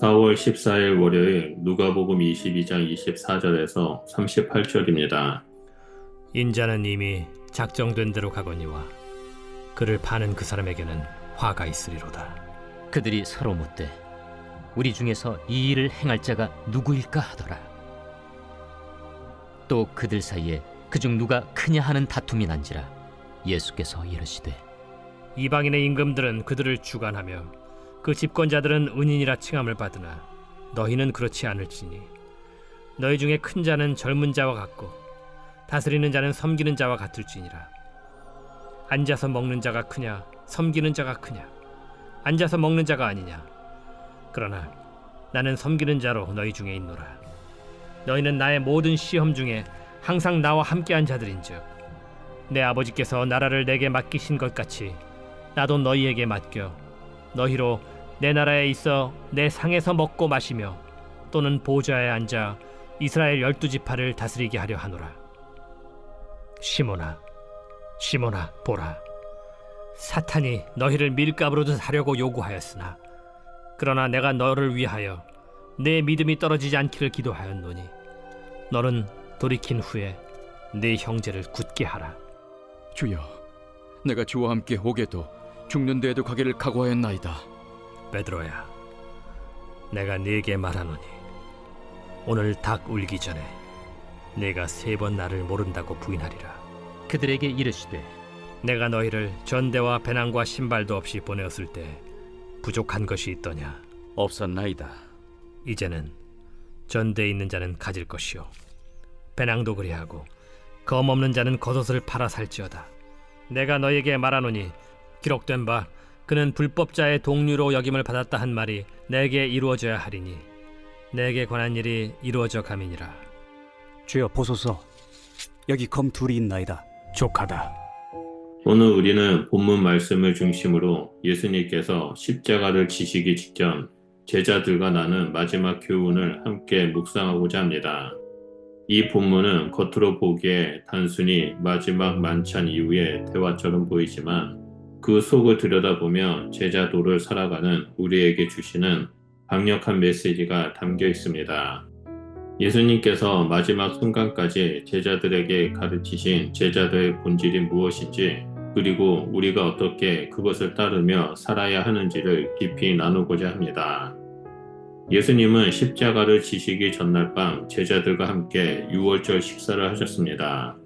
4월 14일 월요일 누가복음 22장 24절에서 38절입니다. 인자는 이미 작정된 대로 가거니와 그를 파는 그 사람에게는 화가 있으리로다. 그들이 서로 묻되 우리 중에서 이 일을 행할 자가 누구일까 하더라. 또 그들 사이에 그중 누가 크냐 하는 다툼이 난지라 예수께서 이르시되 이방인의 임금들은 그들을 주관하며 그 집권자들은 은인이라 칭함을 받으나 너희는 그렇지 않을지니 너희 중에 큰 자는 젊은 자와 같고 다스리는 자는 섬기는 자와 같을지니라. 앉아서 먹는 자가 크냐 섬기는 자가 크냐? 앉아서 먹는 자가 아니냐? 그러나 나는 섬기는 자로 너희 중에 있노라. 너희는 나의 모든 시험 중에 항상 나와 함께한 자들인즉 내 아버지께서 나라를 내게 맡기신 것 같이 나도 너희에게 맡겨 너희로 내 나라에 있어 내 상에서 먹고 마시며 또는 보좌에 앉아 이스라엘 12지파를 다스리게 하려 하노라. 시몬아, 시몬아, 보라. 사탄이 너희를 밀가부르듯 하려고 요구하였으나 그러나 내가 너를 위하여 내 믿음이 떨어지지 않기를 기도하였노니 너는 돌이킨 후에 네 형제를 굳게 하라. 주여, 내가 주와 함께 오게도 죽는 데에도 가기를 각오하였나이다. 베드로야, 내가 네게 말하노니 오늘 닭 울기 전에 네가 3번 나를 모른다고 부인하리라. 그들에게 이르시되 내가 너희를 전대와 배낭과 신발도 없이 보내었을 때 부족한 것이 있더냐? 없었나이다. 이제는 전대에 있는 자는 가질 것이요 배낭도 그리하고 검 없는 자는 겉옷을 팔아 살지어다. 내가 너에게 말하노니 기록된 바 그는 불법자의 동류로 여김을 받았다 한 말이 내게 이루어져야 하리니 내게 관한 일이 이루어져 가미니라. 주여 보소서, 여기 검 둘이 있나이다. 족하다. 오늘 우리는 본문 말씀을 중심으로 예수님께서 십자가를 지시기 직전 제자들과 나눈 마지막 교훈을 함께 묵상하고자 합니다. 이 본문은 겉으로 보기에 단순히 마지막 만찬 이후의 대화처럼 보이지만 그 속을 들여다보면 제자도를 살아가는 우리에게 주시는 강력한 메시지가 담겨 있습니다. 예수님께서 마지막 순간까지 제자들에게 가르치신 제자들의 본질이 무엇인지 그리고 우리가 어떻게 그것을 따르며 살아야 하는지를 깊이 나누고자 합니다. 예수님은 십자가를 지시기 전날 밤 제자들과 함께 유월절 식사를 하셨습니다.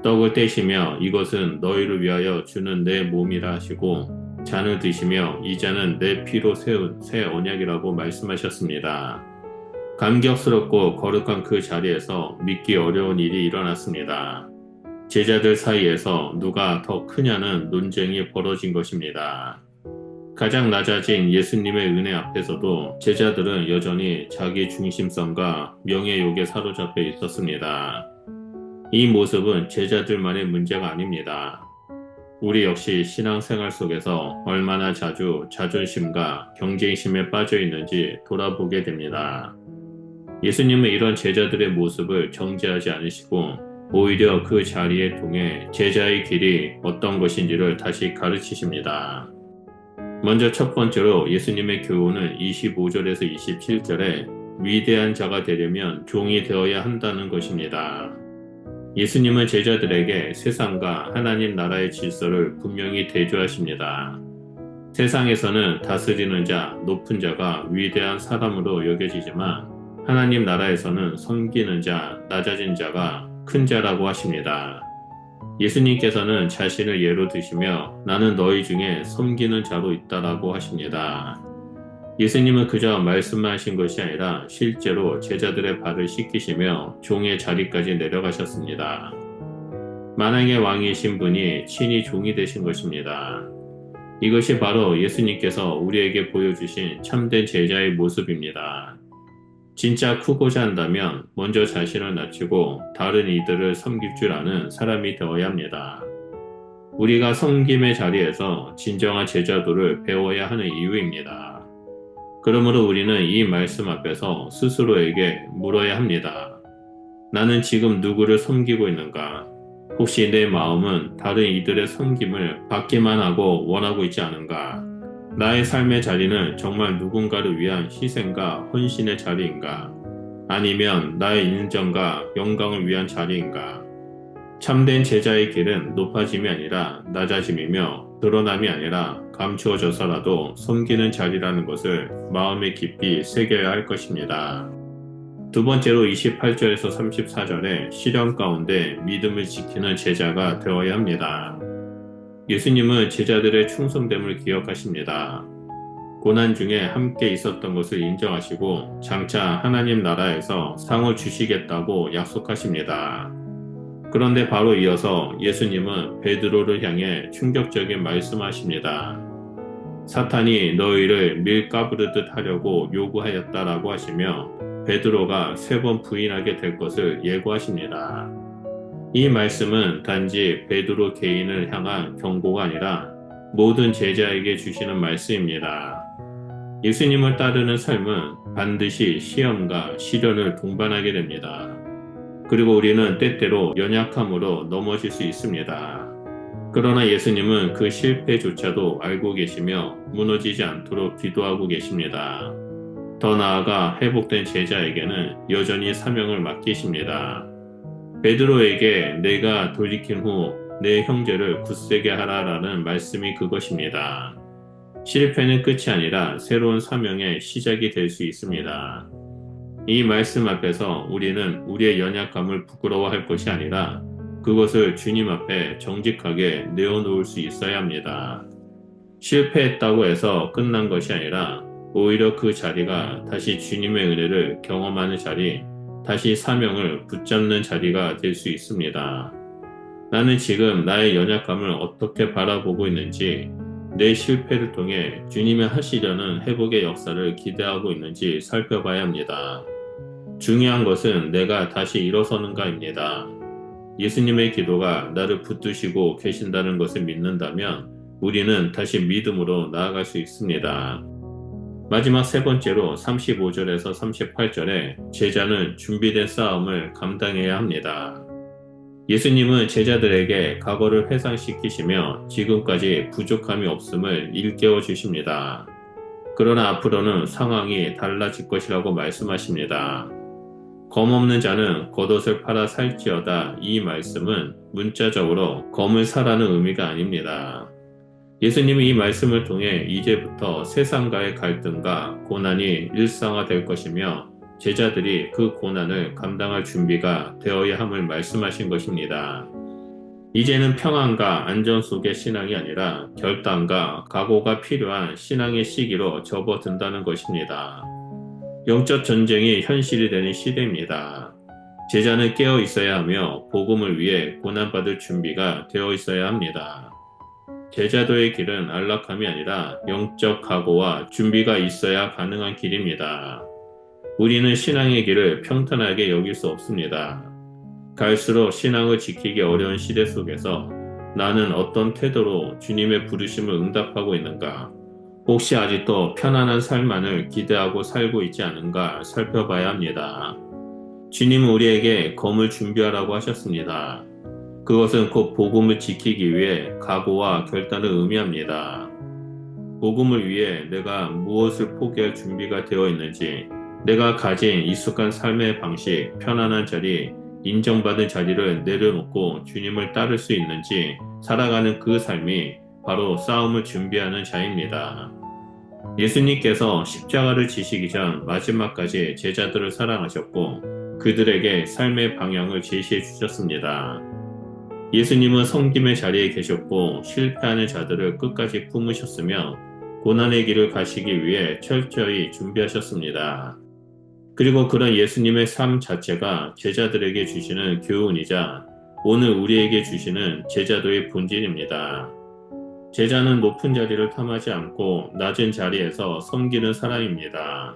떡을 떼시며 이것은 너희를 위하여 주는 내 몸이라 하시고 잔을 드시며 이 잔은 내 피로 세운 새 언약이라고 말씀하셨습니다. 감격스럽고 거룩한 그 자리에서 믿기 어려운 일이 일어났습니다. 제자들 사이에서 누가 더 크냐는 논쟁이 벌어진 것입니다. 가장 낮아진 예수님의 은혜 앞에서도 제자들은 여전히 자기 중심성과 명예욕에 사로잡혀 있었습니다. 이 모습은 제자들만의 문제가 아닙니다. 우리 역시 신앙생활 속에서 얼마나 자주 자존심과 경쟁심에 빠져 있는지 돌아보게 됩니다. 예수님은 이런 제자들의 모습을 정죄하지 않으시고 오히려 그 자리에 통해 제자의 길이 어떤 것인지를 다시 가르치십니다. 먼저 첫 번째로 예수님의 교훈은 25절에서 27절에 위대한 자가 되려면 종이 되어야 한다는 것입니다. 예수님은 제자들에게 세상과 하나님 나라의 질서를 분명히 대조하십니다. 세상에서는 다스리는 자, 높은 자가 위대한 사람으로 여겨지지만 하나님 나라에서는 섬기는 자, 낮아진 자가 큰 자라고 하십니다. 예수님께서는 자신을 예로 드시며 나는 너희 중에 섬기는 자로 있다라고 하십니다. 예수님은 그저 말씀만 하신 것이 아니라 실제로 제자들의 발을 씻기시며 종의 자리까지 내려가셨습니다. 만왕의 왕이신 분이 친히 종이 되신 것입니다. 이것이 바로 예수님께서 우리에게 보여주신 참된 제자의 모습입니다. 진짜 크고자 한다면 먼저 자신을 낮추고 다른 이들을 섬길 줄 아는 사람이 되어야 합니다. 우리가 섬김의 자리에서 진정한 제자도를 배워야 하는 이유입니다. 그러므로 우리는 이 말씀 앞에서 스스로에게 물어야 합니다. 나는 지금 누구를 섬기고 있는가? 혹시 내 마음은 다른 이들의 섬김을 받기만 하고 원하고 있지 않은가? 나의 삶의 자리는 정말 누군가를 위한 희생과 헌신의 자리인가? 아니면 나의 인정과 영광을 위한 자리인가? 참된 제자의 길은 높아짐이 아니라 낮아짐이며 드러남이 아니라 감추어져서라도 섬기는 자리라는 것을 마음에 깊이 새겨야 할 것입니다. 두 번째로 28절에서 34절에 시련 가운데 믿음을 지키는 제자가 되어야 합니다. 예수님은 제자들의 충성됨을 기억하십니다. 고난 중에 함께 있었던 것을 인정하시고 장차 하나님 나라에서 상을 주시겠다고 약속하십니다. 그런데 바로 이어서 예수님은 베드로를 향해 충격적인 말씀하십니다. 사탄이 너희를 밀 까부르듯 하려고 요구하였다라고 하시며 베드로가 3번 부인하게 될 것을 예고하십니다. 이 말씀은 단지 베드로 개인을 향한 경고가 아니라 모든 제자에게 주시는 말씀입니다. 예수님을 따르는 삶은 반드시 시험과 시련을 동반하게 됩니다. 그리고 우리는 때때로 연약함으로 넘어질 수 있습니다. 그러나 예수님은 그 실패조차도 알고 계시며 무너지지 않도록 기도하고 계십니다. 더 나아가 회복된 제자에게는 여전히 사명을 맡기십니다. 베드로에게 내가 돌이킨 후 내 형제를 굳세게 하라라는 말씀이 그것입니다. 실패는 끝이 아니라 새로운 사명의 시작이 될 수 있습니다. 이 말씀 앞에서 우리는 우리의 연약함을 부끄러워할 것이 아니라 그것을 주님 앞에 정직하게 내어놓을 수 있어야 합니다. 실패했다고 해서 끝난 것이 아니라 오히려 그 자리가 다시 주님의 은혜를 경험하는 자리, 다시 사명을 붙잡는 자리가 될 수 있습니다. 나는 지금 나의 연약함을 어떻게 바라보고 있는지, 내 실패를 통해 주님이 하시려는 회복의 역사를 기대하고 있는지 살펴봐야 합니다. 중요한 것은 내가 다시 일어서는가입니다. 예수님의 기도가 나를 붙드시고 계신다는 것을 믿는다면 우리는 다시 믿음으로 나아갈 수 있습니다. 마지막 3번째로 35절에서 38절에 제자는 준비된 싸움을 감당해야 합니다. 예수님은 제자들에게 과거를 회상시키시며 지금까지 부족함이 없음을 일깨워 주십니다. 그러나 앞으로는 상황이 달라질 것이라고 말씀하십니다. 검 없는 자는 겉옷을 팔아 살지어다. 이 말씀은 문자적으로 검을 사라는 의미가 아닙니다. 예수님이 이 말씀을 통해 이제부터 세상과의 갈등과 고난이 일상화될 것이며 제자들이 그 고난을 감당할 준비가 되어야 함을 말씀하신 것입니다. 이제는 평안과 안전 속의 신앙이 아니라 결단과 각오가 필요한 신앙의 시기로 접어든다는 것입니다. 영적 전쟁이 현실이 되는 시대입니다. 제자는 깨어 있어야 하며 복음을 위해 고난받을 준비가 되어 있어야 합니다. 제자도의 길은 안락함이 아니라 영적 각오와 준비가 있어야 가능한 길입니다. 우리는 신앙의 길을 평탄하게 여길 수 없습니다. 갈수록 신앙을 지키기 어려운 시대 속에서 나는 어떤 태도로 주님의 부르심을 응답하고 있는가? 혹시 아직도 편안한 삶만을 기대하고 살고 있지 않은가 살펴봐야 합니다. 주님은 우리에게 검을 준비하라고 하셨습니다. 그것은 곧 복음을 지키기 위해 각오와 결단을 의미합니다. 복음을 위해 내가 무엇을 포기할 준비가 되어 있는지, 내가 가진 익숙한 삶의 방식, 편안한 자리, 인정받은 자리를 내려놓고 주님을 따를 수 있는지 살아가는 그 삶이 바로 싸움을 준비하는 자입니다. 예수님께서 십자가를 지시기 전 마지막까지 제자들을 사랑하셨고 그들에게 삶의 방향을 제시해 주셨습니다. 예수님은 섬김의 자리에 계셨고 실패하는 자들을 끝까지 품으셨으며 고난의 길을 가시기 위해 철저히 준비하셨습니다. 그리고 그런 예수님의 삶 자체가 제자들에게 주시는 교훈이자 오늘 우리에게 주시는 제자도의 본질입니다. 제자는 높은 자리를 탐하지 않고 낮은 자리에서 섬기는 사람입니다.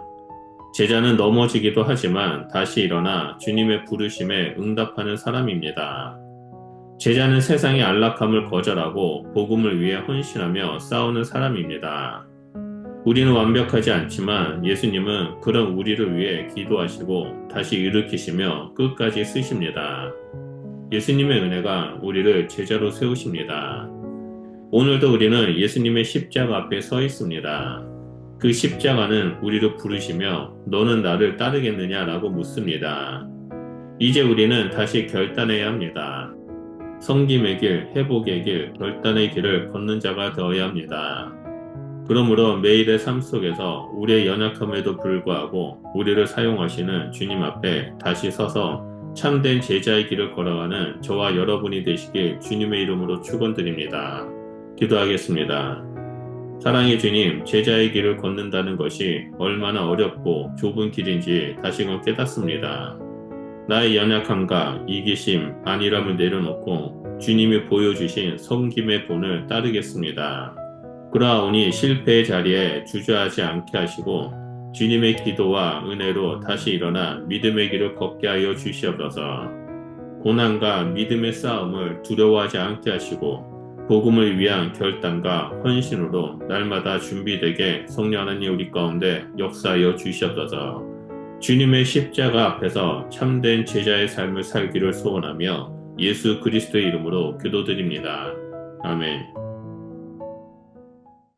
제자는 넘어지기도 하지만 다시 일어나 주님의 부르심에 응답하는 사람입니다. 제자는 세상의 안락함을 거절하고 복음을 위해 헌신하며 싸우는 사람입니다. 우리는 완벽하지 않지만 예수님은 그런 우리를 위해 기도하시고 다시 일으키시며 끝까지 쓰십니다. 예수님의 은혜가 우리를 제자로 세우십니다. 오늘도 우리는 예수님의 십자가 앞에 서 있습니다. 그 십자가는 우리를 부르시며 너는 나를 따르겠느냐라고 묻습니다. 이제 우리는 다시 결단해야 합니다. 섬김의 길, 회복의 길, 결단의 길을 걷는 자가 되어야 합니다. 그러므로 매일의 삶 속에서 우리의 연약함에도 불구하고 우리를 사용하시는 주님 앞에 다시 서서 참된 제자의 길을 걸어가는 저와 여러분이 되시길 주님의 이름으로 축원드립니다. 기도하겠습니다. 사랑의 주님, 제자의 길을 걷는다는 것이 얼마나 어렵고 좁은 길인지 다시금 깨닫습니다. 나의 연약함과 이기심, 안일함을 내려놓고 주님이 보여주신 섬김의 본을 따르겠습니다. 그러하오니 실패의 자리에 주저하지 않게 하시고 주님의 기도와 은혜로 다시 일어나 믿음의 길을 걷게 하여 주시옵소서. 고난과 믿음의 싸움을 두려워하지 않게 하시고 복음을 위한 결단과 헌신으로 날마다 준비되게 성령 하나님 우리 가운데 역사하여 주시옵소서. 주님의 십자가 앞에서 참된 제자의 삶을 살기를 소원하며 예수 그리스도의 이름으로 기도드립니다. 아멘.